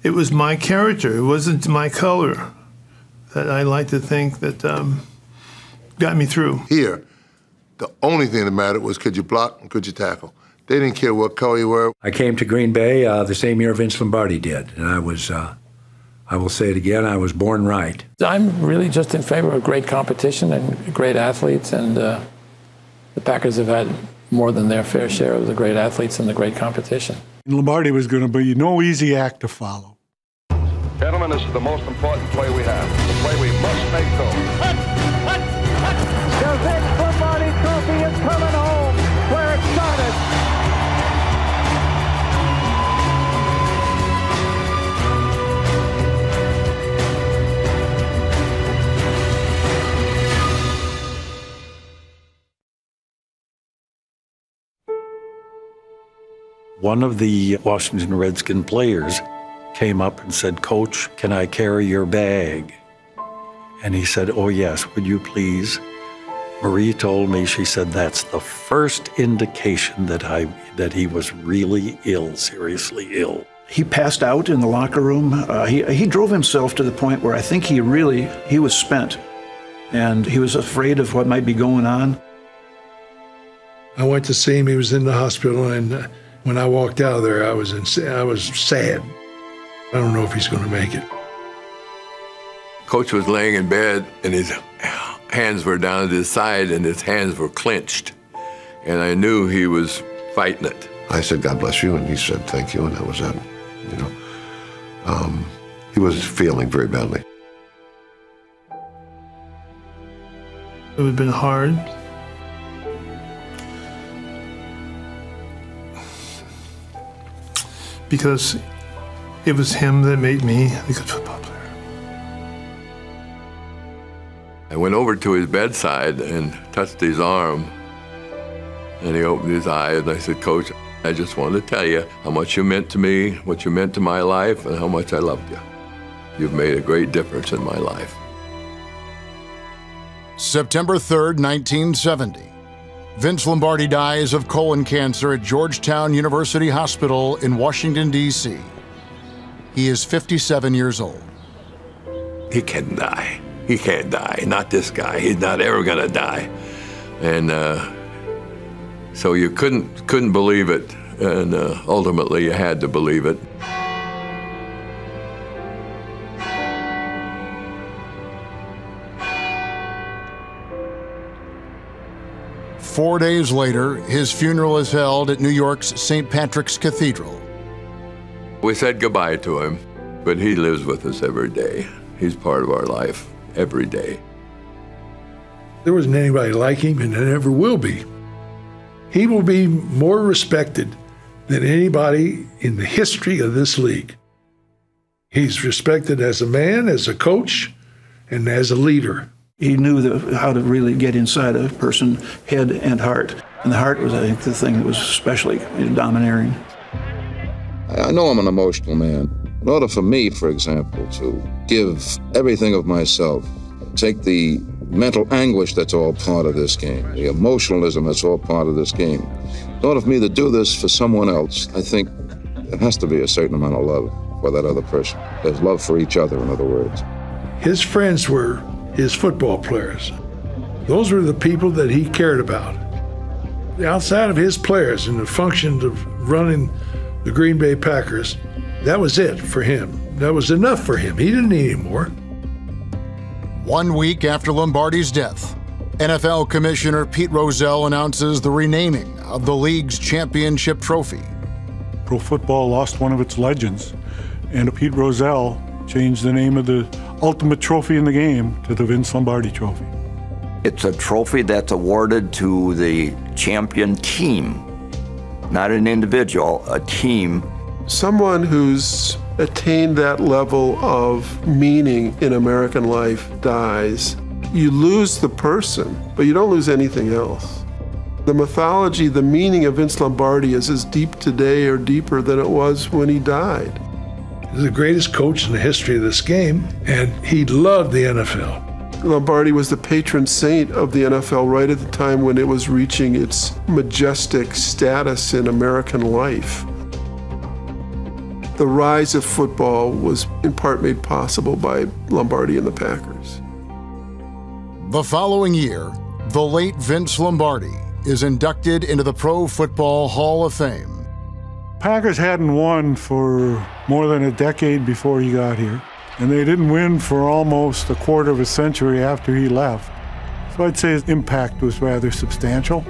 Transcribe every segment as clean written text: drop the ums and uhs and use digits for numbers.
It was my character. It wasn't my color that I like to think that got me through. Here, the only thing that mattered was could you block and could you tackle. They didn't care what color you were. I came to Green Bay the same year Vince Lombardi did, and I was, I will say it again, I was born right. I'm really just in favor of great competition and great athletes, and the Packers have had more than their fair share of the great athletes and the great competition. Lombardi was going to be no easy act to follow. Gentlemen, this is the most important play we have. The play we must make, though. The Vince Lombardi Trophy is coming home where it started. One of the Washington Redskin players came up and said, "Coach, can I carry your bag?" And he said, "Oh yes, would you please?" Marie told me, she said, that's the first indication that he was really ill, seriously ill. He passed out in the locker room. He drove himself to the point where I think he was spent, and he was afraid of what might be going on. I went to see him. He was in the hospital, and when I walked out of there, I was sad. I don't know if he's going to make it. Coach was laying in bed, and his hands were down at his side, and his hands were clenched. And I knew he was fighting it. I said, "God bless you," and he said, "Thank you," and that was it. You know, he was feeling very badly. It would have been hard. Because it was him that made me a good football player. I went over to his bedside and touched his arm, and he opened his eyes, and I said, "Coach, I just wanted to tell you how much you meant to me, what you meant to my life, and how much I loved you. You've made a great difference in my life." September 3rd, 1970. Vince Lombardi dies of colon cancer at Georgetown University Hospital in Washington, D.C. He is 57 years old. He can't die. He can't die. Not this guy. He's not ever gonna die. And so you couldn't believe it, and ultimately you had to believe it. Four days later, his funeral is held at New York's St. Patrick's Cathedral. We said goodbye to him, but he lives with us every day. He's part of our life every day. There wasn't anybody like him, and there never will be. He will be more respected than anybody in the history of this league. He's respected as a man, as a coach, and as a leader. He knew how to really get inside a person's head and heart. And the heart was, I think, the thing that was especially domineering. I know I'm an emotional man. In order for me, for example, to give everything of myself, take the mental anguish that's all part of this game, the emotionalism that's all part of this game. In order for me to do this for someone else, I think there has to be a certain amount of love for that other person. There's love for each other, in other words. His friends were his football players. Those were the people that he cared about. Outside of his players and the function of running the Green Bay Packers, that was it for him. That was enough for him. He didn't need any more. 1 week after Lombardi's death, NFL Commissioner Pete Rozelle announces the renaming of the league's championship trophy. Pro football lost one of its legends, and Pete Rozelle changed the name of the ultimate trophy in the game to the Vince Lombardi Trophy. It's a trophy that's awarded to the champion team, not an individual, a team. Someone who's attained that level of meaning in American life dies. You lose the person, but you don't lose anything else. The mythology, the meaning of Vince Lombardi is as deep today or deeper than it was when he died. He's the greatest coach in the history of this game, and he loved the NFL. Lombardi was the patron saint of the NFL right at the time when it was reaching its majestic status in American life. The rise of football was in part made possible by Lombardi and the Packers. The following year, the late Vince Lombardi is inducted into the Pro Football Hall of Fame. Packers hadn't won for more than a decade before he got here, and they didn't win for almost a quarter of a century after he left. So I'd say his impact was rather substantial.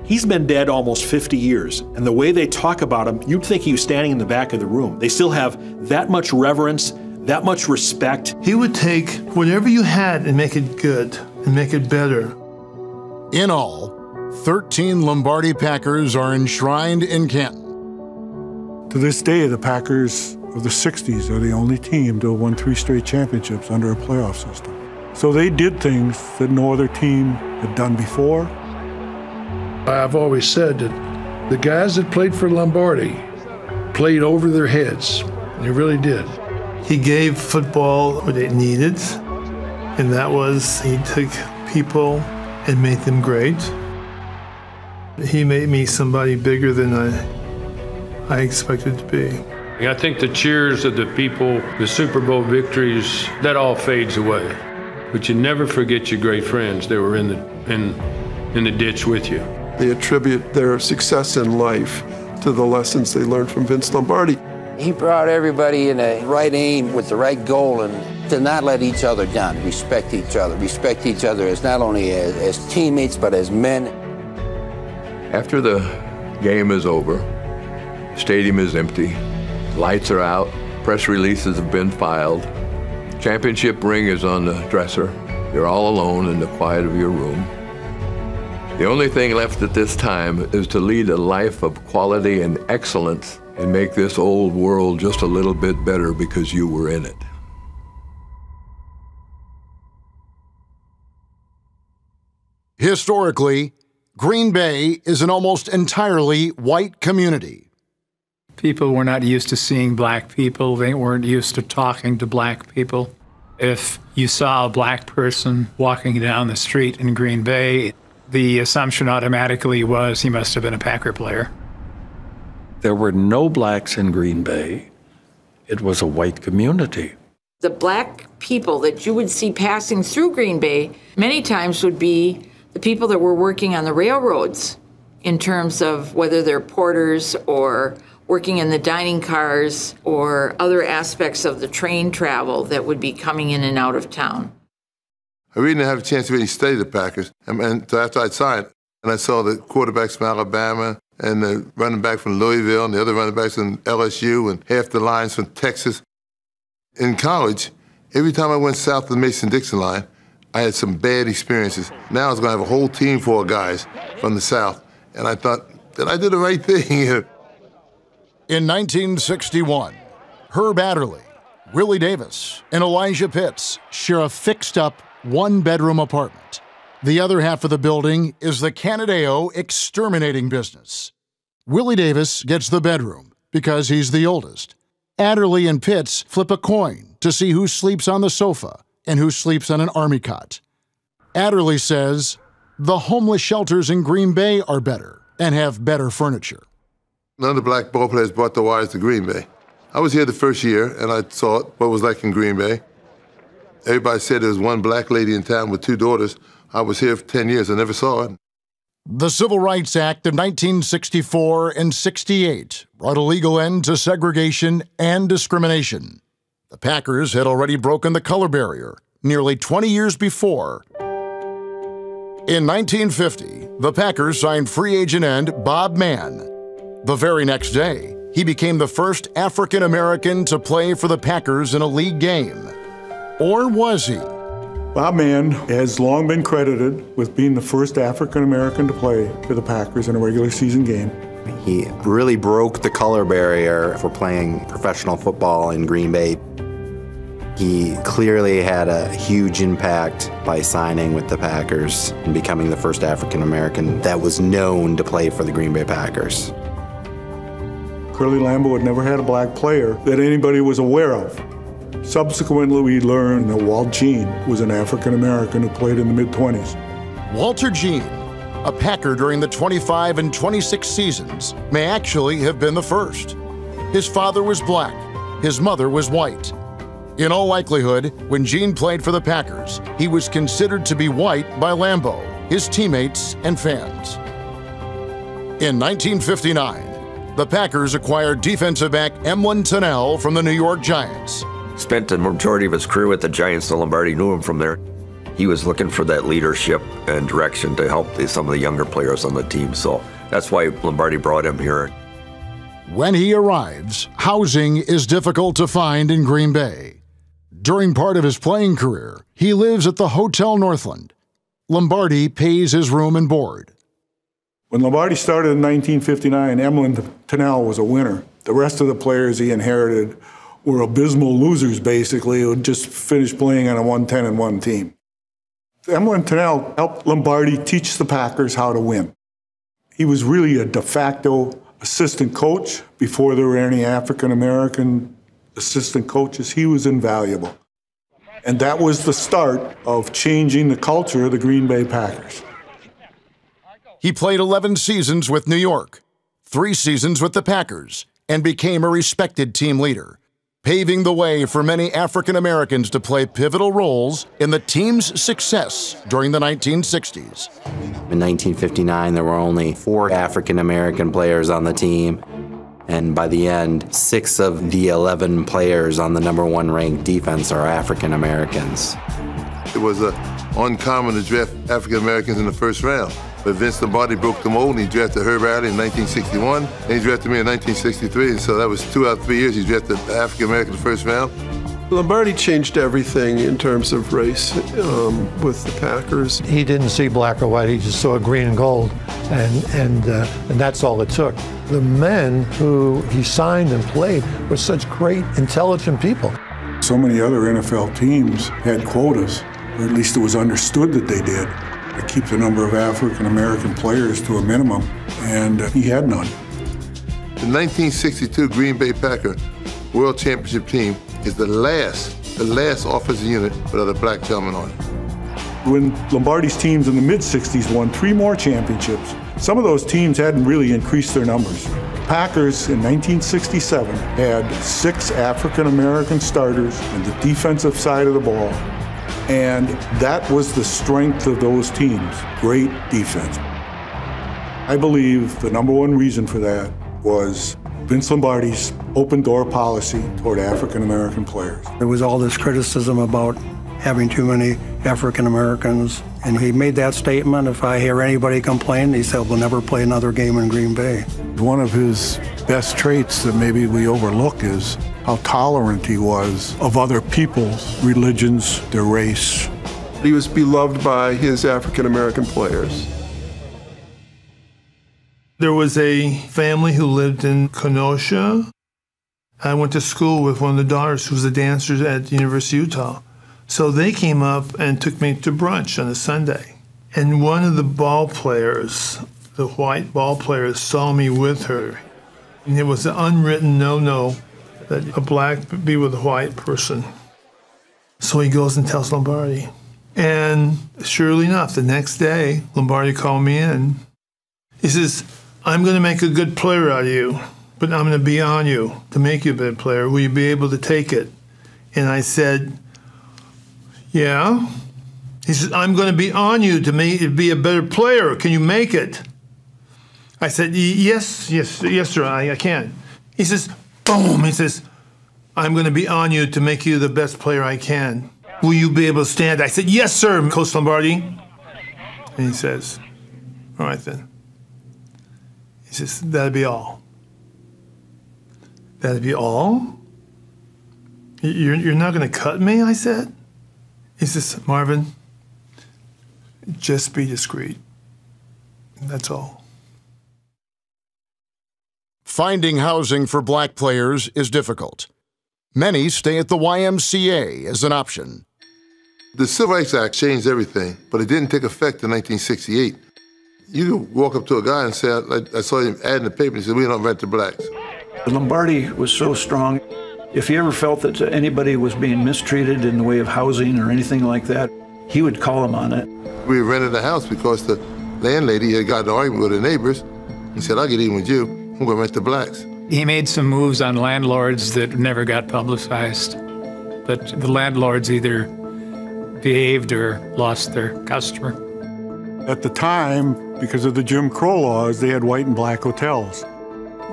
He's been dead almost 50 years, and the way they talk about him, you'd think he was standing in the back of the room. They still have that much reverence, that much respect. He would take whatever you had and make it good and make it better. In all, 13 Lombardi Packers are enshrined in Canton. To this day, the Packers of the 60s are the only team to have won 3 straight championships under a playoff system. So they did things that no other team had done before. I've always said that the guys that played for Lombardi played over their heads. They really did. He gave football what it needed, and that was he took people and made them great. He made me somebody bigger than I expected to be. I think the cheers of the people, the Super Bowl victories, that all fades away. But you never forget your great friends that were in the ditch with you. They attribute their success in life to the lessons they learned from Vince Lombardi. He brought everybody in a right aim with the right goal and to not let each other down, respect each other as not only as teammates but as men. After the game is over, the stadium is empty, lights are out, press releases have been filed, championship ring is on the dresser, you're all alone in the quiet of your room. The only thing left at this time is to lead a life of quality and excellence and make this old world just a little bit better because you were in it. Historically, Green Bay is an almost entirely white community. People were not used to seeing black people. They weren't used to talking to black people. If you saw a black person walking down the street in Green Bay, the assumption automatically was he must have been a Packer player. There were no blacks in Green Bay. It was a white community. The black people that you would see passing through Green Bay many times would be the people that were working on the railroads in terms of whether they're porters or working in the dining cars or other aspects of the train travel that would be coming in and out of town. I really didn't have a chance to really study the Packers. And so after I'd signed, and I saw the quarterbacks from Alabama and the running back from Louisville and the other running backs from LSU and half the lines from Texas. In college, every time I went south of the Mason-Dixon line, I had some bad experiences. Now I was going to have a whole team full of guys from the South. And I thought that I did the right thing. In 1961, Herb Adderley, Willie Davis, and Elijah Pitts share a fixed-up one-bedroom apartment. The other half of the building is the Canadeo exterminating business. Willie Davis gets the bedroom because he's the oldest. Adderley and Pitts flip a coin to see who sleeps on the sofa and who sleeps on an army cot. Adderley says the homeless shelters in Green Bay are better and have better furniture. None of the black ball players brought the wives to Green Bay. I was here the first year, and I saw what it was like in Green Bay. Everybody said there was one black lady in town with 2 daughters. I was here for 10 years. I never saw it. The Civil Rights Act of 1964 and 68 brought a legal end to segregation and discrimination. The Packers had already broken the color barrier nearly 20 years before. In 1950, the Packers signed free agent end Bob Mann. The very next day, he became the first African American to play for the Packers in a league game. Or was he? Bob Mann has long been credited with being the first African American to play for the Packers in a regular season game. He really broke the color barrier for playing professional football in Green Bay. He clearly had a huge impact by signing with the Packers and becoming the first African American that was known to play for the Green Bay Packers. Curly Lambeau had never had a black player that anybody was aware of. Subsequently, we learned that Walt Jean was an African American who played in the mid-20s. Walter Jean, a Packer during the 25 and 26 seasons, may actually have been the first. His father was black, His mother was white. In all likelihood, when Gene played for the Packers, he was considered to be white by Lambeau, his teammates, and fans. In 1959, the Packers acquired defensive back Emlen Tunnell from the New York Giants. Spent the majority of his career with the Giants, so Lombardi knew him from there. He was looking for that leadership and direction to help some of the younger players on the team, so that's why Lombardi brought him here. When he arrives, housing is difficult to find in Green Bay. During part of his playing career, he lives at the Hotel Northland. Lombardi pays his room and board. When Lombardi started in 1959, Emlen Tunnell was a winner. The rest of the players he inherited were abysmal losers, basically, who had just finished playing on a 1-10-1 team. Emlen Tunnell helped Lombardi teach the Packers how to win. He was really a de facto assistant coach. Before there were any African-American assistant coaches, he was invaluable. And that was the start of changing the culture of the Green Bay Packers. He played 11 seasons with New York, 3 seasons with the Packers, and became a respected team leader, paving the way for many African Americans to play pivotal roles in the team's success during the 1960s. In 1959, there were only 4 African American players on the team, and by the end, 6 of the 11 players on the #1 ranked defense are African Americans. It was uncommon to draft African Americans in the first round. But Vince Lombardi broke the mold, and he drafted Herb Allen in 1961, and he drafted me in 1963, and so that was 2 out of 3 years he drafted African American in the first round. Lombardi changed everything in terms of race with the Packers. He didn't see black or white, he just saw green and gold, and that's all it took. The men who he signed and played were such great, intelligent people. So many other NFL teams had quotas, or at least it was understood that they did, to keep the number of African American players to a minimum, and he had none. The 1962 Green Bay Packer World Championship team is the last offensive unit without a black gentleman on it. When Lombardi's teams in the mid-60s won 3 more championships, some of those teams hadn't really increased their numbers. Packers in 1967 had 6 African American starters on the defensive side of the ball, and that was the strength of those teams, great defense. I believe the #1 reason for that was Vince Lombardi's open-door policy toward African American players. There was all this criticism about having too many African Americans, and he made that statement. If I hear anybody complain, he said, we'll never play another game in Green Bay. One of his best traits that maybe we overlook is how tolerant he was of other people's religions, their race. He was beloved by his African American players. There was a family who lived in Kenosha. I went to school with one of the daughters who was a dancer at the University of Utah. So they came up and took me to brunch on a Sunday. And one of the ball players, the white ball players, saw me with her. And it was an unwritten no-no that a black be with a white person. So he goes and tells Lombardi. And surely enough, the next day, Lombardi called me in. He says, I'm going to make a good player out of you, but I'm going to be on you to make you a better player. Will you be able to take it? And I said, yeah. He says, I'm going to be on you to be a better player. Can you make it? I said, yes, sir, I can. He says, boom. He says, I'm going to be on you to make you the best player I can. Will you be able to stand? I said, yes, sir, Coach Lombardi. And he says, all right then. He says, that'd be all. That'd be all? You're not going to cut me, I said. He says, Marvin, just be discreet. That's all. Finding housing for black players is difficult. Many stay at the YMCA as an option. The Civil Rights Act changed everything, but it didn't take effect in 1968. You could walk up to a guy and say, I saw him ad in the paper, and he said, we don't rent to blacks. Lombardi was so strong. If he ever felt that anybody was being mistreated in the way of housing or anything like that, he would call him on it. We rented a house because the landlady had got in an argument with her neighbors and said, I'll get even with you. I'm going to rent to blacks. He made some moves on landlords that never got publicized, but the landlords either behaved or lost their customer. At the time, because of the Jim Crow laws, they had white and black hotels.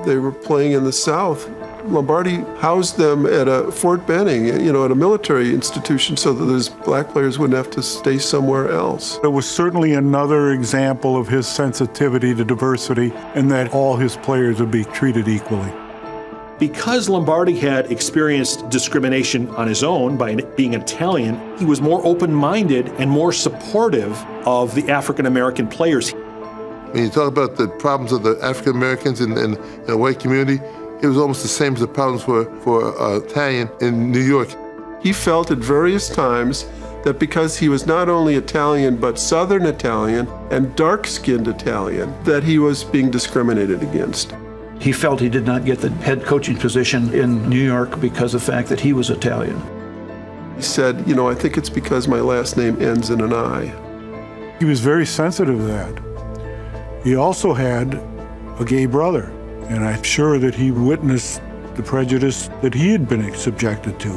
They were playing in the South. Lombardi housed them at a Fort Benning, at a military institution, so that those black players wouldn't have to stay somewhere else. It was certainly another example of his sensitivity to diversity and that all his players would be treated equally. Because Lombardi had experienced discrimination on his own by being Italian, he was more open-minded and more supportive of the African-American players. When you talk about the problems of the African Americans in the white community, it was almost the same as the problems for Italian in New York. He felt at various times that because he was not only Italian, but Southern Italian and dark-skinned Italian, that he was being discriminated against. He felt he did not get the head coaching position in New York because of the fact that he was Italian. He said, I think it's because my last name ends in an I. He was very sensitive to that. He also had a gay brother, and I'm sure that he witnessed the prejudice that he had been subjected to.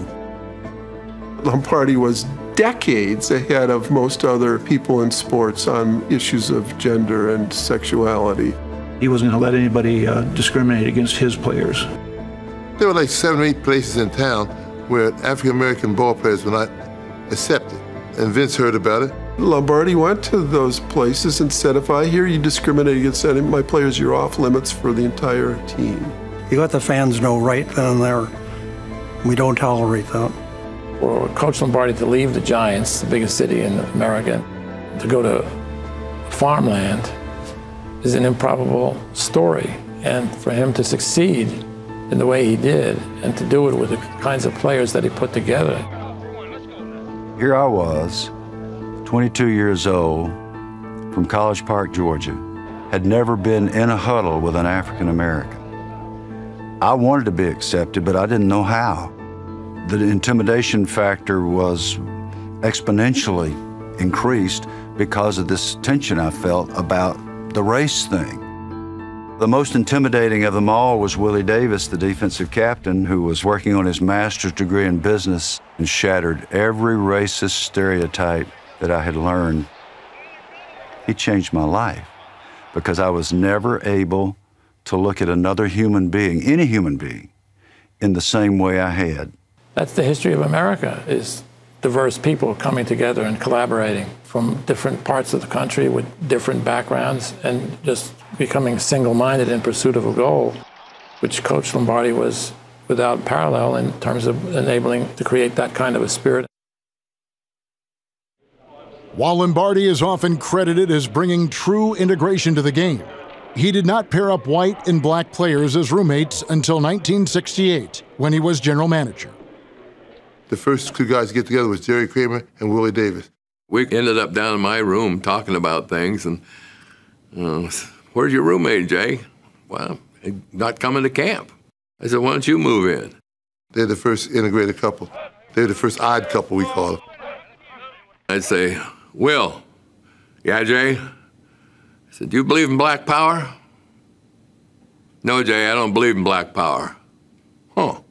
Lombardi was decades ahead of most other people in sports on issues of gender and sexuality. He wasn't going to let anybody discriminate against his players. There were like 7 or 8 places in town where African-American ball players were not accepted, and Vince heard about it. Lombardi went to those places and said, if I hear you discriminate against any of my players, you're off limits for the entire team. He let the fans know right then and there, we don't tolerate that. For Coach Lombardi to leave the Giants, the biggest city in America, to go to farmland is an improbable story. And for him to succeed in the way he did and to do it with the kinds of players that he put together. Here I was, 22 years old, from College Park, Georgia, had never been in a huddle with an African American. I wanted to be accepted, but I didn't know how. The intimidation factor was exponentially increased because of this tension I felt about the race thing. The most intimidating of them all was Willie Davis, the defensive captain, who was working on his master's degree in business and shattered every racist stereotype that I had learned. He changed my life because I was never able to look at another human being, any human being, in the same way I had. That's the history of America, is diverse people coming together and collaborating from different parts of the country with different backgrounds and just becoming single-minded in pursuit of a goal, which Coach Lombardi was without parallel in terms of enabling to create that kind of a spirit. While Lombardi is often credited as bringing true integration to the game, he did not pair up white and black players as roommates until 1968, when he was general manager. The first 2 guys to get together was Jerry Kramer and Willie Davis. We ended up down in my room talking about things, and where's your roommate, Jay? Well, not coming to camp. I said, why don't you move in? They're the first integrated couple. They're the first odd couple, we call it. I'd say, Will, yeah, Jay? I said, do you believe in black power? No, Jay, I don't believe in black power. Huh.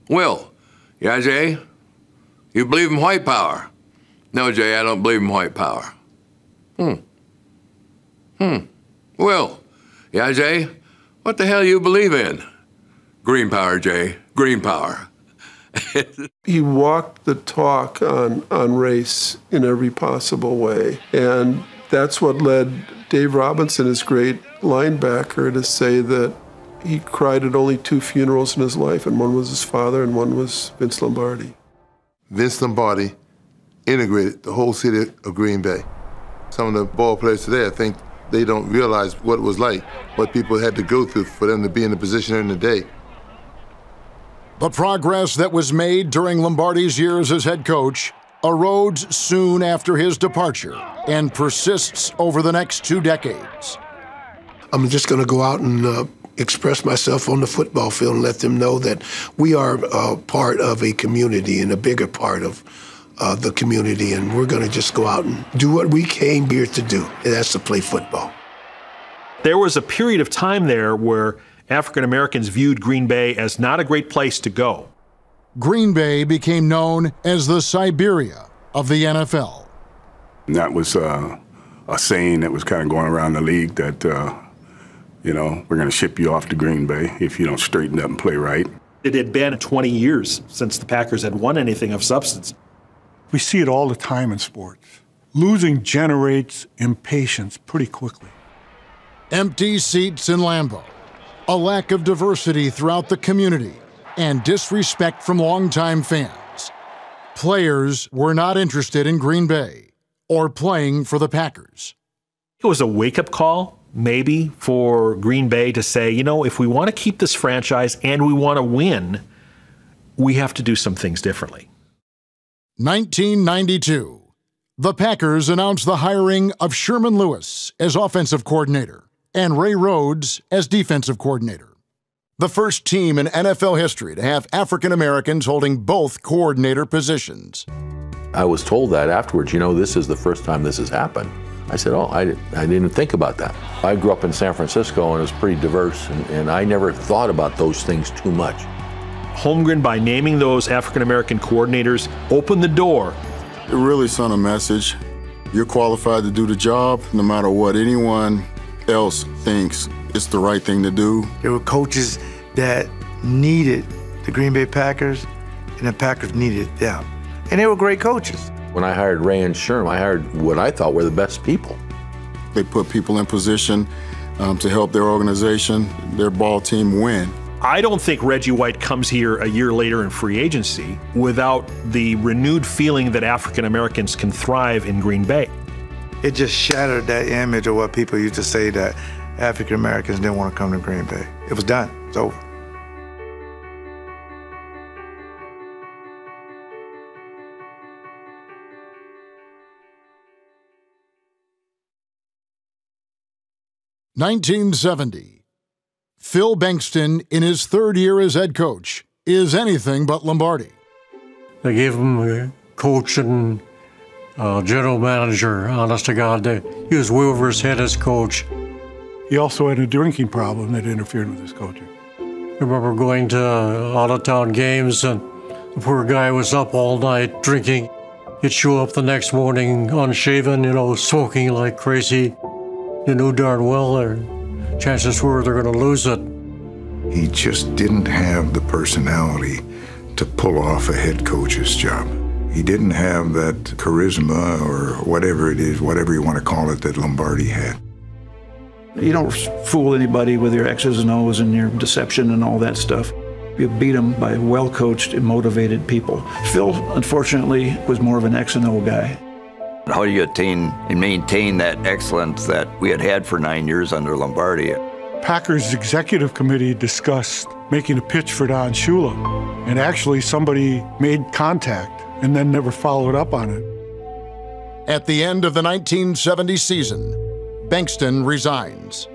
Will, yeah, Jay? You believe in white power? No, Jay, I don't believe in white power. Will, yeah, Jay? What the hell you believe in? Green power, Jay, green power. He walked the talk on race in every possible way. And that's what led Dave Robinson, his great linebacker, to say that he cried at only 2 funerals in his life, and one was his father and one was Vince Lombardi. Vince Lombardi integrated the whole city of Green Bay. Some of the ball players today, I think they don't realize what it was like, what people had to go through for them to be in the position in the day. The progress that was made during Lombardi's years as head coach erodes soon after his departure and persists over the next 2 decades. I'm just going to go out and express myself on the football field and let them know that we are part of a community and a bigger part of the community, and we're going to just go out and do what we came here to do, and that's to play football. There was a period of time there where African Americans viewed Green Bay as not a great place to go. Green Bay became known as the Siberia of the NFL. And that was a saying that was kind of going around the league that, we're going to ship you off to Green Bay if you don't straighten up and play right. It had been 20 years since the Packers had won anything of substance. We see it all the time in sports. Losing generates impatience pretty quickly. Empty seats in Lambeau, a lack of diversity throughout the community, and disrespect from longtime fans. Players were not interested in Green Bay or playing for the Packers. It was a wake-up call, maybe, for Green Bay to say, if we want to keep this franchise and we want to win, we have to do some things differently. 1992, the Packers announced the hiring of Sherman Lewis as offensive coordinator and Ray Rhodes as defensive coordinator. The first team in NFL history to have African Americans holding both coordinator positions. I was told that afterwards, this is the first time this has happened. I said, I didn't think about that. I grew up in San Francisco and it was pretty diverse, and I never thought about those things too much. Holmgren, by naming those African American coordinators, opened the door. It really sent a message. You're qualified to do the job no matter what anyone else thinks it's the right thing to do. There were coaches that needed the Green Bay Packers, and the Packers needed them. And they were great coaches. When I hired Ray and Sherm, I hired what I thought were the best people. They put people in position to help their organization, their ball team win. I don't think Reggie White comes here a year later in free agency without the renewed feeling that African Americans can thrive in Green Bay. It just shattered that image of what people used to say that African Americans didn't want to come to Green Bay. It was done. It's over. (1970). Phil Bengtson, in his third year as head coach, is anything but Lombardi. They gave him a coach and general manager, honest to God. He was way over his head as coach. He also had a drinking problem that interfered with his coaching. I remember going to out-of-town games, and the poor guy was up all night drinking. He'd show up the next morning unshaven, smoking like crazy. You knew darn well chances were they're going to lose it. He just didn't have the personality to pull off a head coach's job. He didn't have that charisma or whatever it is, whatever you want to call it, that Lombardi had. You don't fool anybody with your X's and O's and your deception and all that stuff. You beat them by well-coached and motivated people. Phil, unfortunately, was more of an X and O guy. How do you attain and maintain that excellence that we had for 9 years under Lombardi? Packers executive committee discussed making a pitch for Don Shula, and actually somebody made contact and then never followed up on it. At the end of the 1970 season, Bengtson resigns.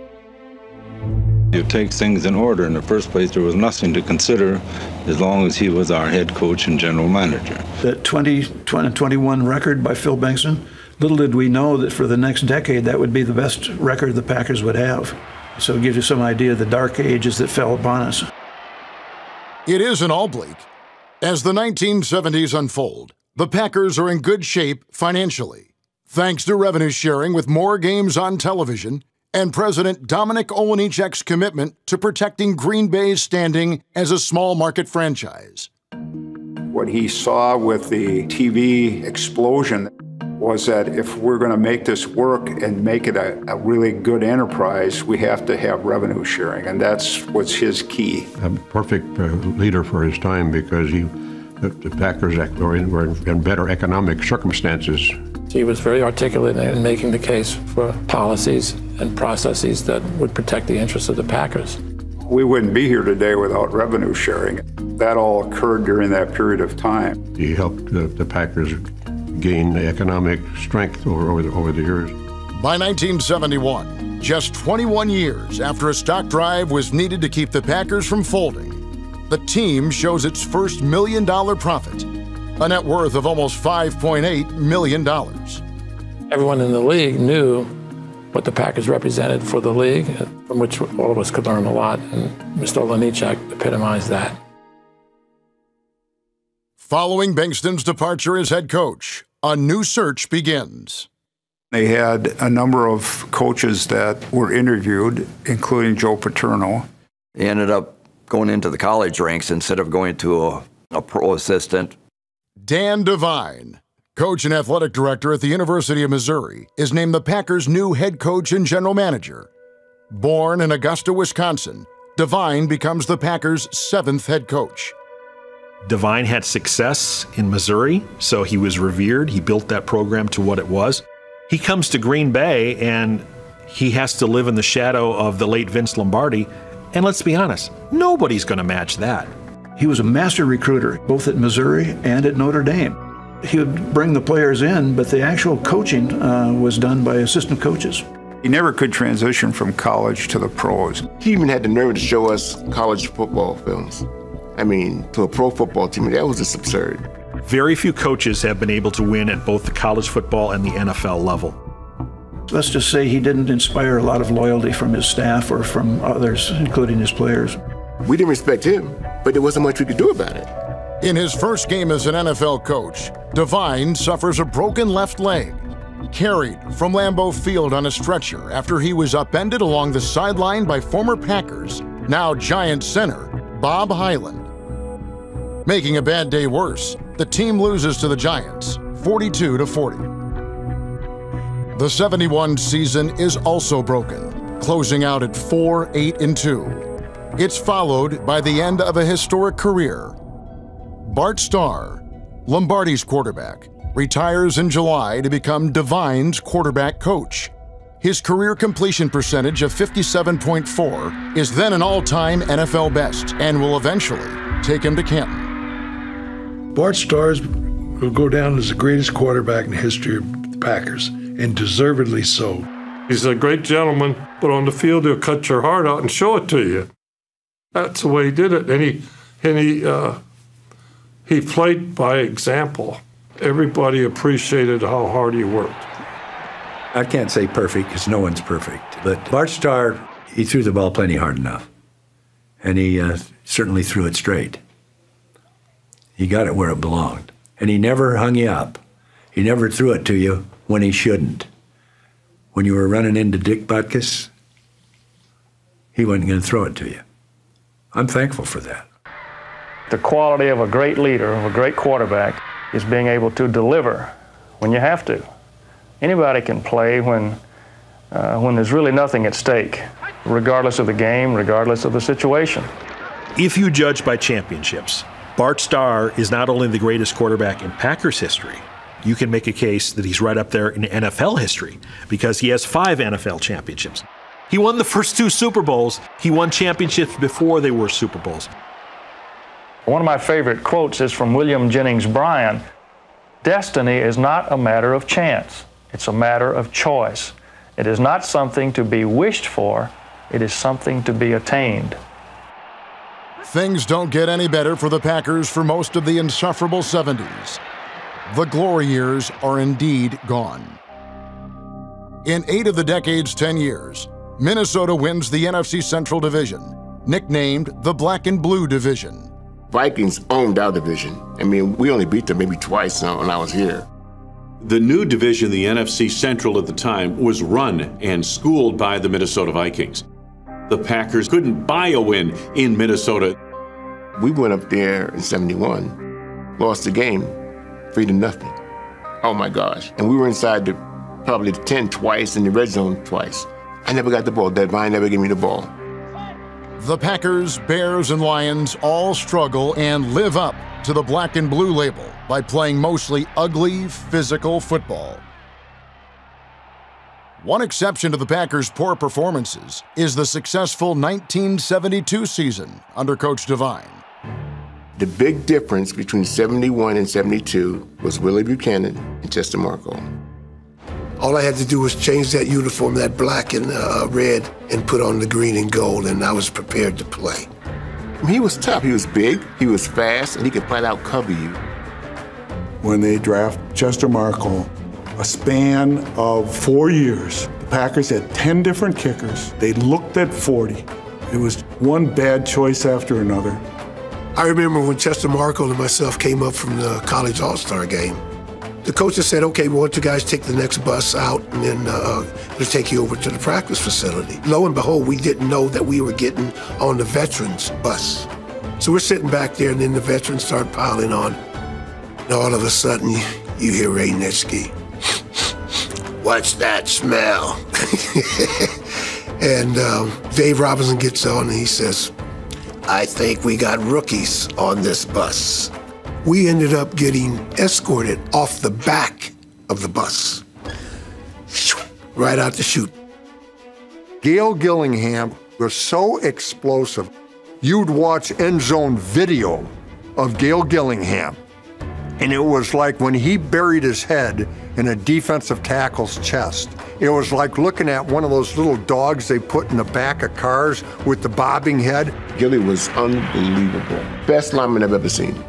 You take things in order. In the first place, there was nothing to consider as long as he was our head coach and general manager. That 20-21 record by Phil Bengtson, little did we know that for the next decade that would be the best record the Packers would have. So it gives you some idea of the dark ages that fell upon us. It isn't all bleak. As the 1970s unfold, the Packers are in good shape financially, thanks to revenue sharing with more games on television and President Dominic Olejnicek's commitment to protecting Green Bay's standing as a small market franchise. What he saw with the TV explosion was that if we're going to make this work and make it a really good enterprise, we have to have revenue sharing, and that's what's his key. A perfect leader for his time because the Packers were in better economic circumstances. He was very articulate in making the case for policies and processes that would protect the interests of the Packers. We wouldn't be here today without revenue sharing. That all occurred during that period of time. He helped the Packers gain economic strength over the years. By 1971, just 21 years after a stock drive was needed to keep the Packers from folding, the team shows its first $1 million profit, a net worth of almost $5.8 million. Everyone in the league knew what the Packers represented for the league, from which all of us could learn a lot, and Mr. Olejniczak epitomized that. Following Bengtson's departure as head coach, a new search begins. They had a number of coaches that were interviewed, including Joe Paterno. He ended up going into the college ranks instead of going to a pro assistant. Dan Devine, coach and athletic director at the University of Missouri, is named the Packers' new head coach and general manager. Born in Augusta, Wisconsin, Devine becomes the Packers' 7th head coach. Devine had success in Missouri, so he was revered. He built that program to what it was. He comes to Green Bay, and he has to live in the shadow of the late Vince Lombardi. And let's be honest, nobody's going to match that. He was a master recruiter, both at Missouri and at Notre Dame. He would bring the players in, but the actual coaching was done by assistant coaches. He never could transition from college to the pros. He even had the nerve to show us college football films. I mean, to a pro football team, that was just absurd. Very few coaches have been able to win at both the college football and the NFL level. Let's just say he didn't inspire a lot of loyalty from his staff or from others, including his players. We didn't respect him, but there wasn't much we could do about it. In his first game as an NFL coach, Devine suffers a broken left leg, carried from Lambeau Field on a stretcher after he was upended along the sideline by former Packers, now Giants center, Bob Hyland. Making a bad day worse, the team loses to the Giants, 42-40. The 71 season is also broken, closing out at 4-8-2. It's followed by the end of a historic career. Bart Starr, Lombardi's quarterback, retires in July to become Devine's quarterback coach. His career completion percentage of 57.4 is then an all-time NFL best and will eventually take him to Canton. Bart Starr will go down as the greatest quarterback in the history of the Packers, and deservedly so. He's a great gentleman, but on the field he'll cut your heart out and show it to you. That's the way he did it, and he played by example. Everybody appreciated how hard he worked. I can't say perfect because no one's perfect, but Bart Starr, he threw the ball plenty hard enough, and he certainly threw it straight. He got it where it belonged, and he never hung you up. He never threw it to you when he shouldn't. When you were running into Dick Butkus, he wasn't going to throw it to you. I'm thankful for that. The quality of a great leader, of a great quarterback, is being able to deliver when you have to. Anybody can play when there's really nothing at stake, regardless of the game, regardless of the situation. If you judge by championships, Bart Starr is not only the greatest quarterback in Packers history, you can make a case that he's right up there in NFL history because he has 5 NFL championships. He won the first 2 Super Bowls. He won championships before they were Super Bowls. One of my favorite quotes is from William Jennings Bryan. Destiny is not a matter of chance. It's a matter of choice. It is not something to be wished for. It is something to be attained. Things don't get any better for the Packers for most of the insufferable 70s. The glory years are indeed gone. In 8 of the decade's 10 years, Minnesota wins the NFC Central Division, nicknamed the Black and Blue Division. Vikings owned our division. I mean, we only beat them maybe twice when I was here. The new division, the NFC Central at the time, was run and schooled by the Minnesota Vikings. The Packers couldn't buy a win in Minnesota. We went up there in 71, lost the game, 3-0. Oh my gosh. And we were inside probably the 10 twice and the red zone twice. I never got the ball. Devine never gave me the ball. The Packers, Bears, and Lions all struggle and live up to the black and blue label by playing mostly ugly, physical football. One exception to the Packers' poor performances is the successful 1972 season under Coach Devine. The big difference between 71 and 72 was Willie Buchanan and Chester Marco. All I had to do was change that uniform, that black and red, and put on the green and gold, and I was prepared to play. He was tough. He was big, he was fast, and he could flat out cover you. When they draft Chester Marco, a span of 4 years, the Packers had 10 different kickers. They looked at 40. It was one bad choice after another. I remember when Chester Markle and myself came up from the college all-star game. The coaches said, okay, why don't you guys take the next bus out and then it'll take you over to the practice facility. Lo and behold, we didn't know that we were getting on the veterans bus. So we're sitting back there and then the veterans start piling on. And all of a sudden, you hear Ray Nitschke. What's that smell? And Dave Robinson gets on and he says, I think we got rookies on this bus. We ended up getting escorted off the back of the bus, right out the chute. Gail Gillingham was so explosive. You'd watch end zone video of Gail Gillingham, and it was like when he buried his head in a defensive tackle's chest. It was like looking at one of those little dogs they put in the back of cars with the bobbing head. Gilly was unbelievable. Best lineman I've ever seen.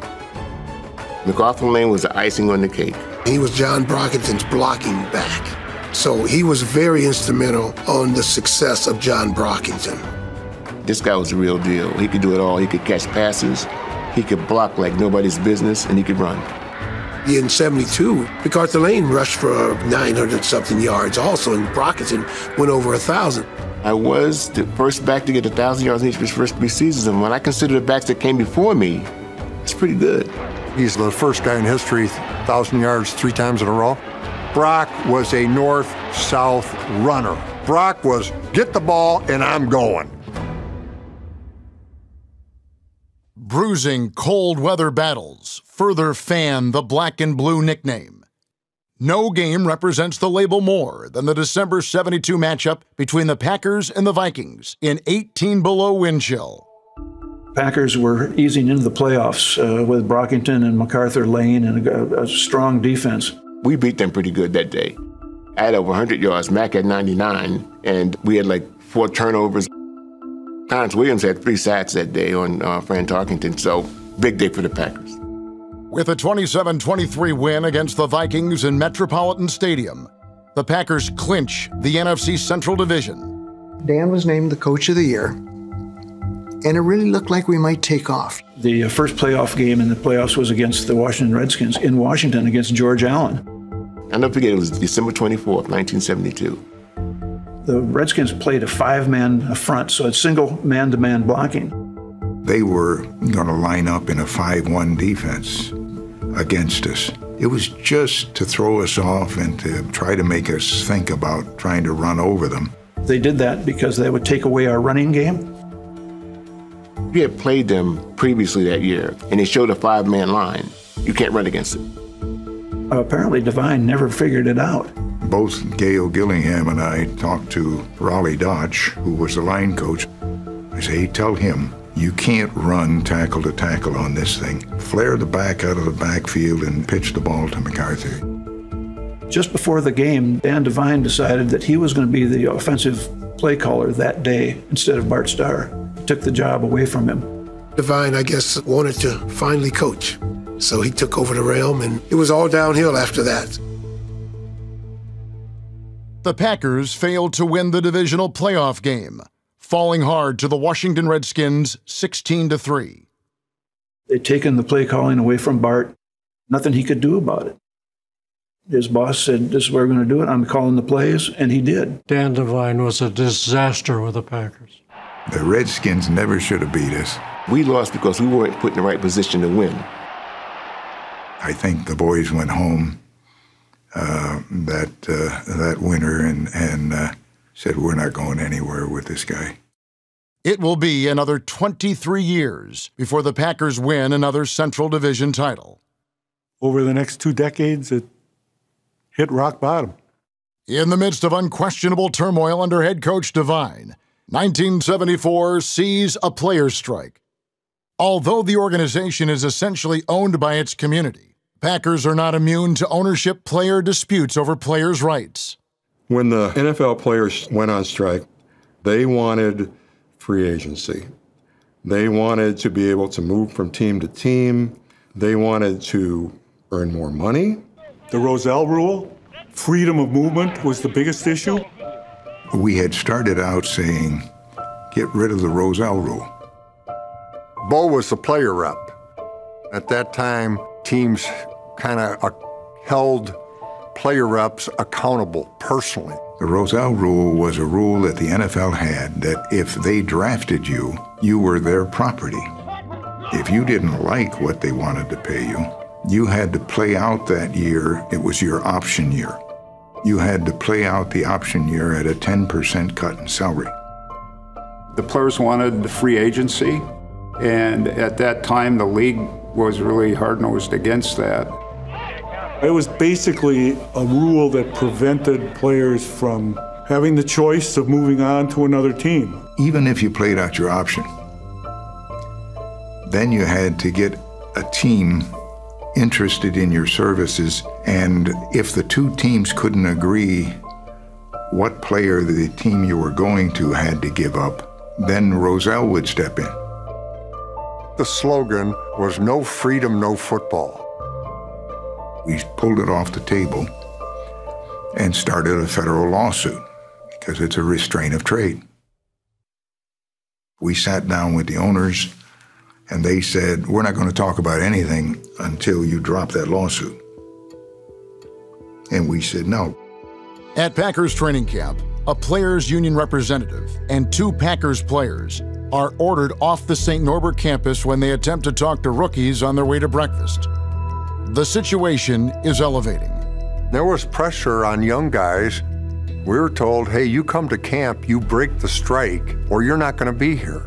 MacArthur Lane was the icing on the cake. He was John Brockington's blocking back. So he was very instrumental on the success of John Brockington. This guy was the real deal. He could do it all. He could catch passes, he could block like nobody's business, and he could run. In '72, MacArthur Lane rushed for 900-something yards also, and Brockington went over 1,000. I was the first back to get 1,000 yards in each of his first 3 seasons, and when I consider the backs that came before me, it's pretty good. He's the first guy in history, 1,000 yards 3 times in a row. Brock was a north-south runner. Brock was, get the ball and I'm going. Bruising cold weather battles further fan the black and blue nickname. No game represents the label more than the December '72 matchup between the Packers and the Vikings in 18 below wind chill. Packers were easing into the playoffs with Brockington and MacArthur Lane and a strong defense. We beat them pretty good that day. I had over 100 yards, Mac had 99, and we had like 4 turnovers. Clarence Williams had 3 sacks that day on Fran Tarkenton, so big day for the Packers. With a 27-23 win against the Vikings in Metropolitan Stadium, the Packers clinch the NFC Central Division. Dan was named the Coach of the Year, and it really looked like we might take off. The first playoff game in the playoffs was against the Washington Redskins in Washington against George Allen. I'll never forget, it was December 24th, 1972. The Redskins played a 5-man front, so it's single man-to-man blocking. They were going to line up in a 5-1 defense against us. It was just to throw us off and to try to make us think about trying to run over them. They did that because they would take away our running game. We had played them previously that year, and they showed a 5-man line. You can't run against it. Apparently Devine never figured it out. Both Gail Gillingham and I talked to Raleigh Dodge, who was the line coach. I say, hey, tell him, you can't run tackle to tackle on this thing. Flare the back out of the backfield and pitch the ball to MacArthur. Just before the game, Dan Devine decided that he was going to be the offensive play caller that day instead of Bart Starr. Took the job away from him. Devine, I guess, wanted to finally coach. So he took over the realm, and it was all downhill after that. The Packers failed to win the divisional playoff game, falling hard to the Washington Redskins 16-3. They'd taken the play calling away from Bart. Nothing he could do about it. His boss said, this is where we're going to do it. I'm calling the plays, and he did. Dan Devine was a disaster with the Packers. The Redskins never should have beat us. We lost because we weren't put in the right position to win. I think the boys went home that winter and said, we're not going anywhere with this guy. It will be another 23 years before the Packers win another Central Division title. Over the next 2 decades, it hit rock bottom. In the midst of unquestionable turmoil under head coach Devine, 1974 sees a players' strike. Although the organization is essentially owned by its community, Packers are not immune to ownership-player disputes over players' rights. When the NFL players went on strike, they wanted free agency. They wanted to be able to move from team to team. They wanted to earn more money. The Rozelle rule, freedom of movement was the biggest issue. We had started out saying, get rid of the Rozelle rule. Bo was the player rep. At that time, teams kind of held player reps accountable personally. The Rozelle rule was a rule that the NFL had that if they drafted you, you were their property. If you didn't like what they wanted to pay you, you had to play out that year. It was your option year. You had to play out the option year at a 10% cut in salary. The players wanted the free agency, and at that time, the league was really hard-nosed against that. It was basically a rule that prevented players from having the choice of moving on to another team. Even if you played out your option, then you had to get a team interested in your services, and if the two teams couldn't agree what player the team you were going to had to give up, then Rozelle would step in. The slogan was "No freedom, no football." We pulled it off the table and started a federal lawsuit because it's a restraint of trade. We sat down with the owners and they said, we're not going to talk about anything until you drop that lawsuit. And we said no. At Packers training camp, a players' union representative and 2 Packers players are ordered off the St. Norbert campus when they attempt to talk to rookies on their way to breakfast. The situation is elevating. There was pressure on young guys. We were told, hey, you come to camp, you break the strike, or you're not going to be here.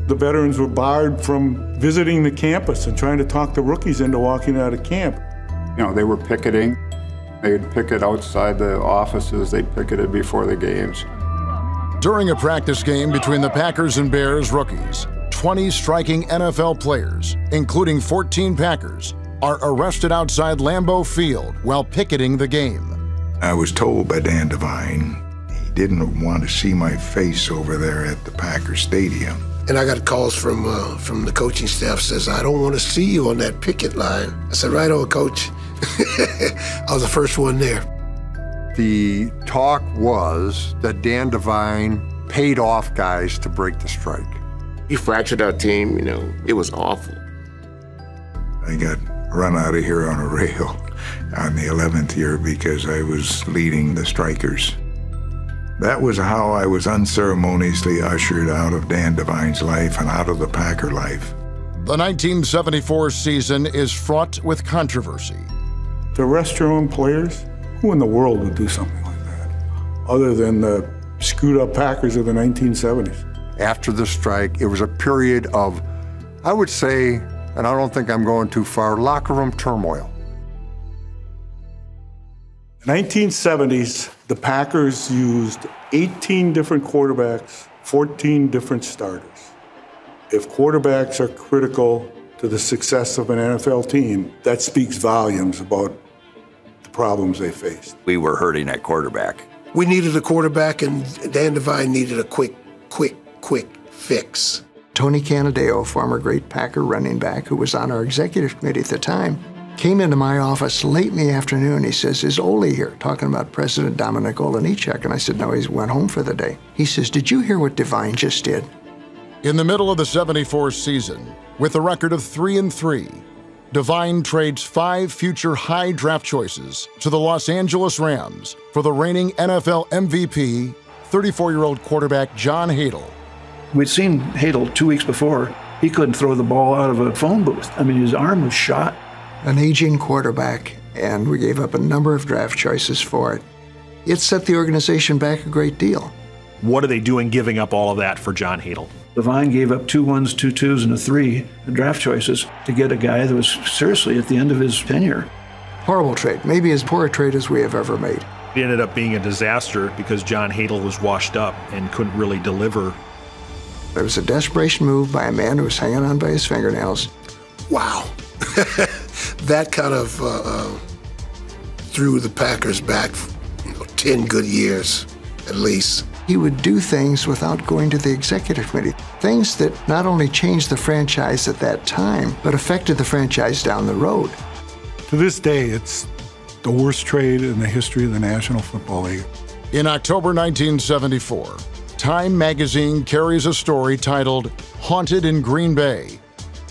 The veterans were barred from visiting the campus and trying to talk the rookies into walking out of camp. You know, they were picketing. They would picket outside the offices. They picketed before the games. During a practice game between the Packers and Bears rookies, 20 striking NFL players, including 14 Packers, are arrested outside Lambeau Field while picketing the game. I was told by Dan Devine he didn't want to see my face over there at the Packer Stadium. And I got calls from the coaching staff says, I don't want to see you on that picket line. I said, right on, coach. I was the first one there. The talk was that Dan Devine paid off guys to break the strike. He fractured our team, you know, it was awful. I got run out of here on a rail on the 11th year because I was leading the strikers. That was how I was unceremoniously ushered out of Dan Devine's life and out of the Packer life. The 1974 season is fraught with controversy. To arrest your own players? Who in the world would do something like that? Other than the screwed-up Packers of the 1970s. After the strike, it was a period of, I would say, and I don't think I'm going too far, locker room turmoil. In the 1970s, the Packers used 18 different quarterbacks, 14 different starters. If quarterbacks are critical to the success of an NFL team, that speaks volumes about the problems they faced. We were hurting at quarterback. We needed a quarterback, and Dan Devine needed a quick fix. Tony Canadeo, former great Packer running back who was on our executive committee at the time, came into my office late in the afternoon. He says, is Ole here? Talking about President Dominic Olejniczak. And I said, no, he went home for the day. He says, did you hear what Devine just did? In the middle of the '74 season, with a record of 3-3, Devine trades 5 future high draft choices to the Los Angeles Rams for the reigning NFL MVP, 34-year-old quarterback John Hadl. We'd seen Hadl 2 weeks before. He couldn't throw the ball out of a phone booth. I mean, his arm was shot. An aging quarterback, and we gave up a number of draft choices for it. It set the organization back a great deal. What are they doing giving up all of that for John Hadl? Devine gave up 2 1s, 2 2s, and a 3 draft choices to get a guy that was seriously at the end of his tenure. Horrible trade, maybe as poor a trade as we have ever made. It ended up being a disaster because John Hadl was washed up and couldn't really deliver. It was a desperation move by a man who was hanging on by his fingernails. Wow. That kind of threw the Packers back 10 good years, at least. He would do things without going to the executive committee. Things that not only changed the franchise at that time, but affected the franchise down the road. To this day, it's the worst trade in the history of the National Football League. In October 1974, Time magazine carries a story titled Haunted in Green Bay.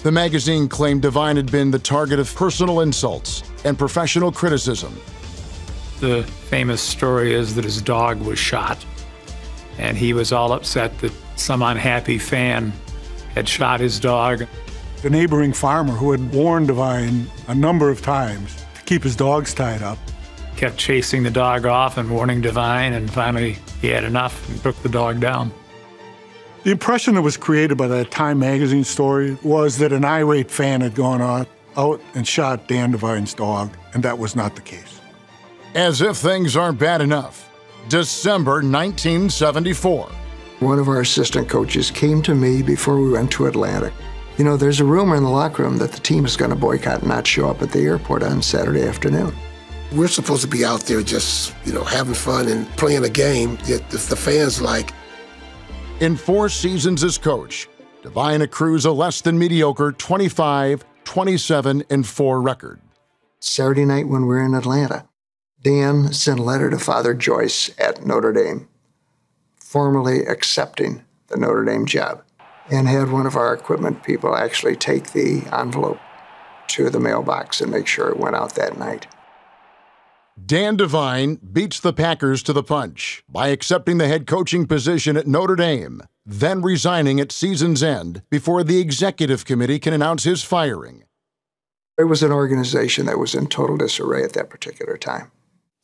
The magazine claimed Devine had been the target of personal insults and professional criticism. The famous story is that his dog was shot, and he was all upset that some unhappy fan had shot his dog. The neighboring farmer who had warned Devine a number of times to keep his dogs tied up kept chasing the dog off and warning Devine, and finally he had enough and took the dog down. The impression that was created by that Time magazine story was that an irate fan had gone out and shot Dan Devine's dog, and that was not the case. As if things aren't bad enough, December 1974. One of our assistant coaches came to me before we went to Atlanta. You know, there's a rumor in the locker room that the team is going to boycott and not show up at the airport on Saturday afternoon. We're supposed to be out there just, having fun and playing a game that the fans like. In 4 seasons as coach, Devine accrues a less than mediocre 25, 27, and 4 record. Saturday night when we were in Atlanta, Dan sent a letter to Father Joyce at Notre Dame, formally accepting the Notre Dame job, and had one of our equipment people actually take the envelope to the mailbox and make sure it went out that night. Dan Devine beats the Packers to the punch by accepting the head coaching position at Notre Dame, then resigning at season's end before the executive committee can announce his firing. It was an organization that was in total disarray at that particular time.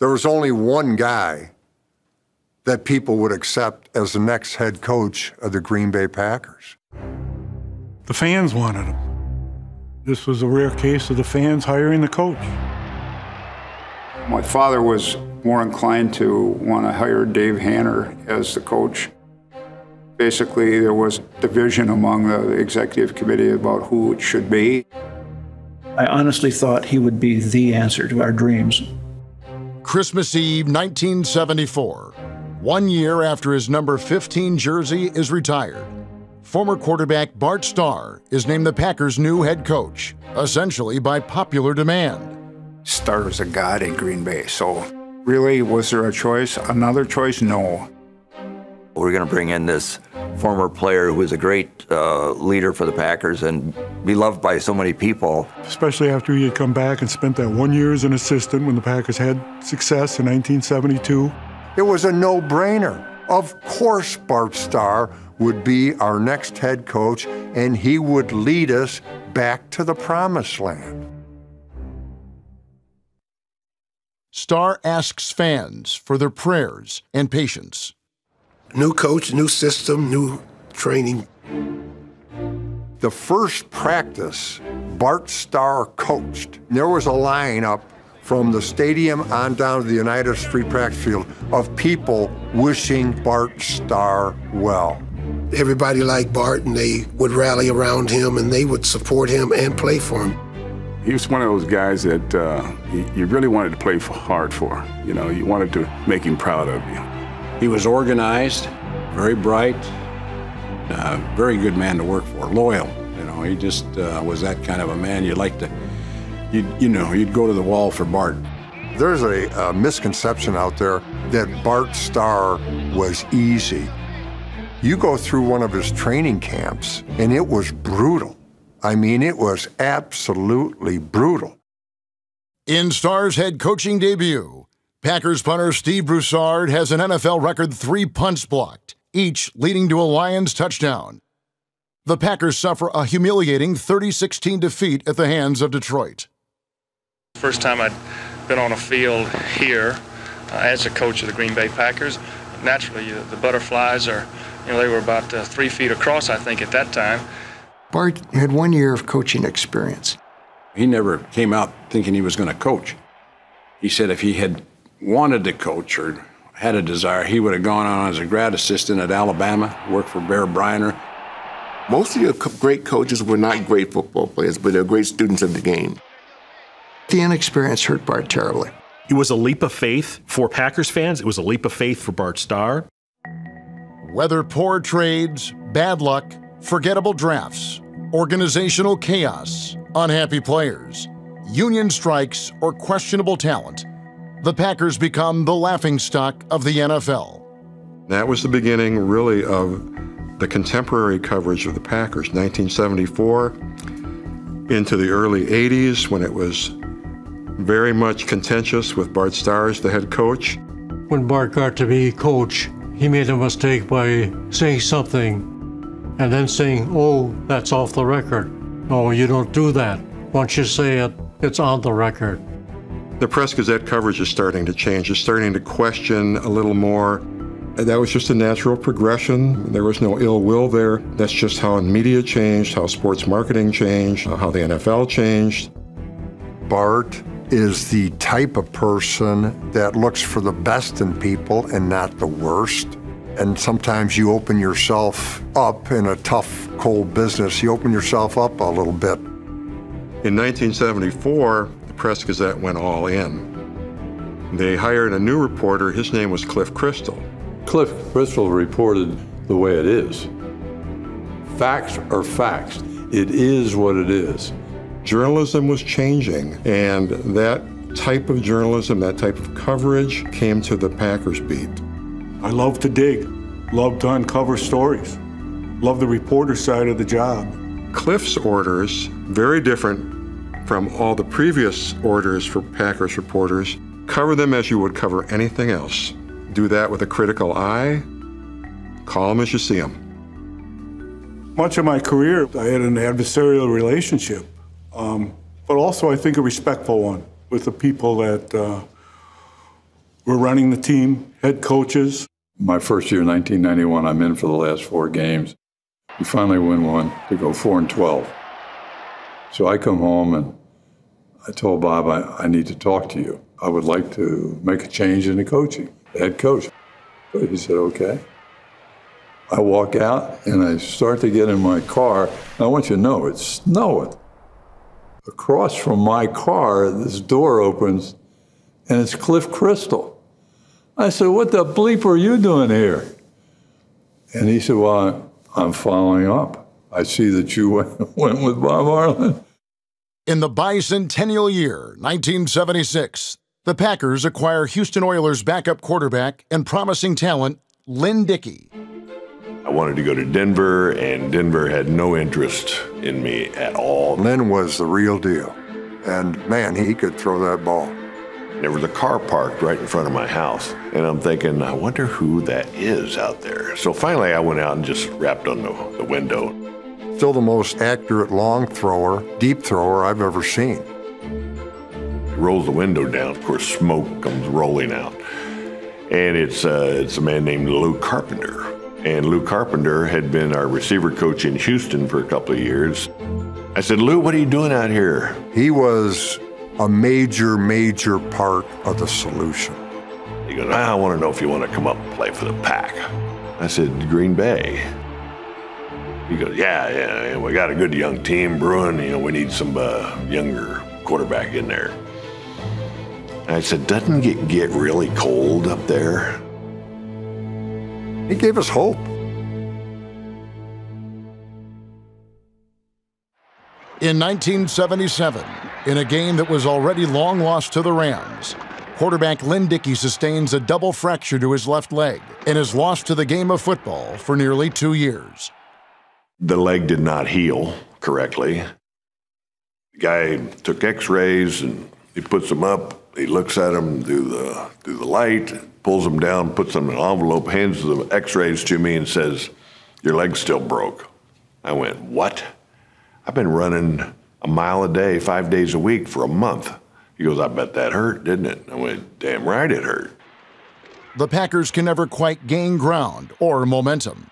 There was only one guy that people would accept as the next head coach of the Green Bay Packers. The fans wanted him. This was a rare case of the fans hiring the coach. My father was more inclined to want to hire Dave Hanner as the coach. Basically, there was division among the executive committee about who it should be. I honestly thought he would be the answer to our dreams. Christmas Eve, 1974. 1 year after his number 15 jersey is retired, former quarterback Bart Starr is named the Packers' new head coach, essentially by popular demand. Starr was a god in Green Bay, so really, was there a choice? Another choice? No. We're going to bring in this former player who was a great leader for the Packers and be loved by so many people. Especially after he had come back and spent that 1 year as an assistant when the Packers had success in 1972. It was a no-brainer. Of course Bart Starr would be our next head coach, and he would lead us back to the promised land. Starr asks fans for their prayers and patience. New coach, new system, new training. The first practice Bart Starr coached, there was a line up from the stadium on down to the United Street practice field of people wishing Bart Starr well. Everybody liked Bart, and they would rally around him, and they would support him and play for him. He was one of those guys that you really wanted to play hard for. You wanted to make him proud of you. He was organized, very bright, very good man to work for, loyal. He just was that kind of a man. You'd like to, you'd go to the wall for Bart. There's a misconception out there that Bart Starr was easy. You go through one of his training camps, and it was brutal. I mean, it was absolutely brutal. In Starr's head coaching debut, Packers punter Steve Broussard has an NFL record 3 punts blocked, each leading to a Lions touchdown. The Packers suffer a humiliating 30-16 defeat at the hands of Detroit. First time I'd been on a field here as a coach of the Green Bay Packers. Naturally, the butterflies are, they were about 3 feet across, I think, at that time. Bart had 1 year of coaching experience. He never came out thinking he was going to coach. He said if he had wanted to coach or had a desire, he would have gone on as a grad assistant at Alabama, worked for Bear Bryner. Most of your great coaches were not great football players, but they're great students of the game. The inexperience hurt Bart terribly. It was a leap of faith for Packers fans. It was a leap of faith for Bart Starr. Whether poor trades, bad luck, forgettable drafts, organizational chaos, unhappy players, union strikes, or questionable talent, the Packers become the laughingstock of the NFL. That was the beginning, really, of the contemporary coverage of the Packers. 1974 into the early 80s, when it was very much contentious with Bart Starr as the head coach. When Bart got to be coach, he made a mistake by saying something and then saying, oh, that's off the record. No, you don't do that. Once you say it, it's on the record. The Press-Gazette coverage is starting to change. It's starting to question a little more. That was just a natural progression. There was no ill will there. That's just how media changed, how sports marketing changed, how the NFL changed. Bart is the type of person that looks for the best in people and not the worst. And sometimes you open yourself up in a tough, cold business. You open yourself up a little bit. In 1974, the Press-Gazette went all in. They hired a new reporter. His name was Cliff Crystal. Cliff Crystal reported the way it is. Facts are facts. It is what it is. Journalism was changing, and that type of journalism, that type of coverage came to the Packers beat. I love to dig, love to uncover stories, love the reporter side of the job. Cliff's orders, very different from all the previous orders for Packers reporters, cover them as you would cover anything else. Do that with a critical eye, call them as you see them. Much of my career, I had an adversarial relationship. But also, I think, a respectful one with the people that were running the team, head coaches. My first year, 1991, I'm in for the last 4 games. We finally win one to go 4-12. So I come home and I told Bob, I need to talk to you. I would like to make a change in the coaching, the head coach. So he said, okay. I walk out and I start to get in my car. I want you to know, it's snowing. Across from my car, this door opens, and it's Cliff Crystal. I said, what the bleep are you doing here? And he said, well, I'm following up. I see that you went with Bob Harlan. In the bicentennial year, 1976, the Packers acquire Houston Oilers backup quarterback and promising talent, Lynn Dickey. I wanted to go to Denver, and Denver had no interest in me at all. Lynn was the real deal. And man, he could throw that ball. There was a car parked right in front of my house, and I'm thinking, I wonder who that is out there. So finally I went out and just rapped on the window. Still the most accurate long thrower, deep thrower I've ever seen. He rolls the window down, of course smoke comes rolling out. And it's a man named Lou Carpenter. And Lou Carpenter had been our receiver coach in Houston for a couple of years. I said, Lou, what are you doing out here? He was a major, major part of the solution. He goes, I want to know if you want to come up and play for the Pack. I said, Green Bay. He goes, yeah, we got a good young team brewing. You know, we need some younger quarterback in there. And I said, doesn't it get really cold up there? He gave us hope. In 1977, in a game that was already long lost to the Rams, quarterback Lynn Dickey sustains a double fracture to his left leg and is lost to the game of football for nearly 2 years. The leg did not heal correctly. The guy took x-rays and he puts them up. He looks at them through the light, pulls them down, puts them in an envelope, hands the x-rays to me and says, your leg's still broke. I went, what? I've been running a mile a day, 5 days a week for a month. He goes, I bet that hurt, didn't it? I went, damn right it hurt. The Packers can never quite gain ground or momentum.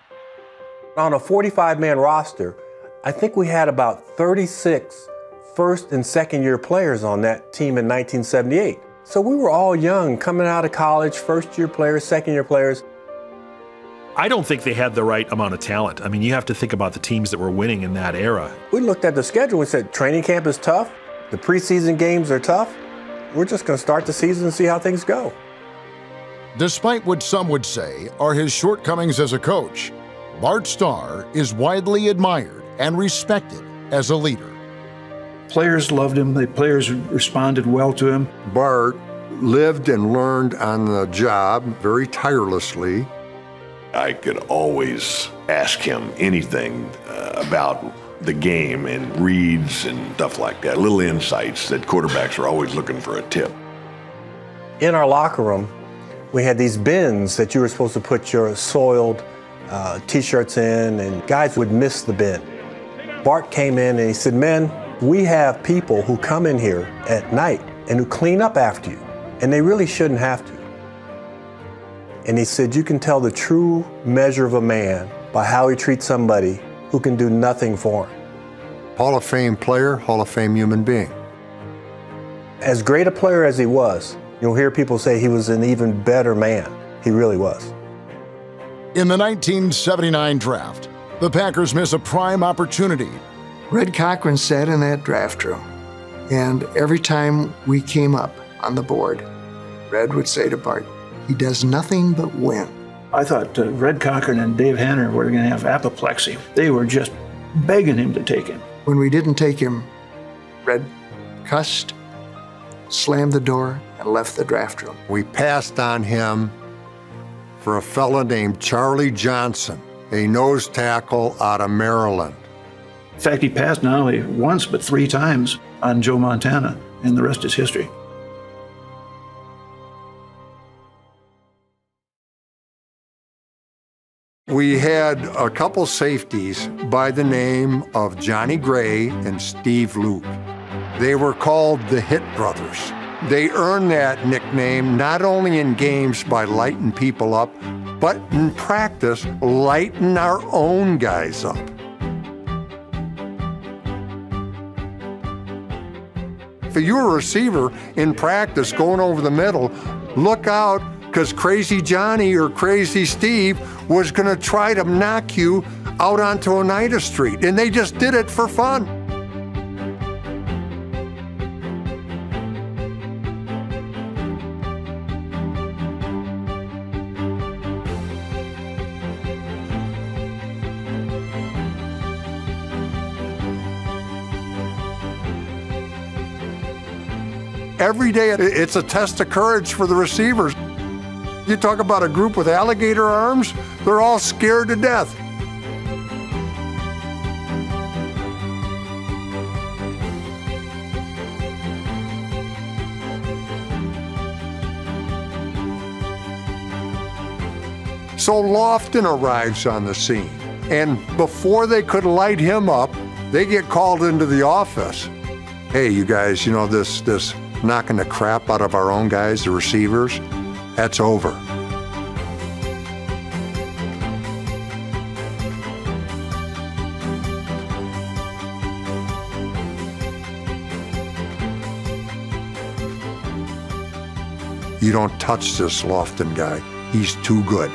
On a 45-man roster, I think we had about 36 first and second year players on that team in 1978. So we were all young, coming out of college, first year players, second year players. I don't think they had the right amount of talent. I mean, you have to think about the teams that were winning in that era. We looked at the schedule and said, training camp is tough. The preseason games are tough. We're just going to start the season and see how things go. Despite what some would say are his shortcomings as a coach, Bart Starr is widely admired and respected as a leader. Players loved him. The players responded well to him. Bart lived and learned on the job very tirelessly. I could always ask him anything about the game and reads and stuff like that, little insights that quarterbacks are always looking for a tip. In our locker room, we had these bins that you were supposed to put your soiled t-shirts in, and guys would miss the bin. Bart came in and he said, "Men, we have people who come in here at night and who clean up after you, and they really shouldn't have to." And he said, "You can tell the true measure of a man by how he treats somebody who can do nothing for him." Hall of Fame player, Hall of Fame human being. As great a player as he was, you'll hear people say he was an even better man. He really was. In the 1979 draft, the Packers miss a prime opportunity. Red Cochran sat in that draft room, and every time we came up on the board, Red would say to Bart, "He does nothing but win." I thought Red Cochran and Dave Hanner were going to have apoplexy. They were just begging him to take him. When we didn't take him, Red cussed, slammed the door, and left the draft room. We passed on him for a fella named Charlie Johnson, a nose tackle out of Maryland. In fact, he passed not only once, but 3 times on Joe Montana, and the rest is history. We had a couple safeties by the name of Johnny Gray and Steve Luke. They were called the Hit Brothers. They earned that nickname not only in games by lighting people up, but in practice, lighting our own guys up. If you're a receiver in practice going over the middle, look out, because Crazy Johnny or Crazy Steve was going to try to knock you out onto Oneida Street, and they just did it for fun. Every day, it's a test of courage for the receivers. You talk about a group with alligator arms, they're all scared to death. So Lofton arrives on the scene, and before they could light him up, they get called into the office. Hey, you guys, you know, this knocking the crap out of our own guys, the receivers, that's over. You don't touch this Lofton guy. He's too good.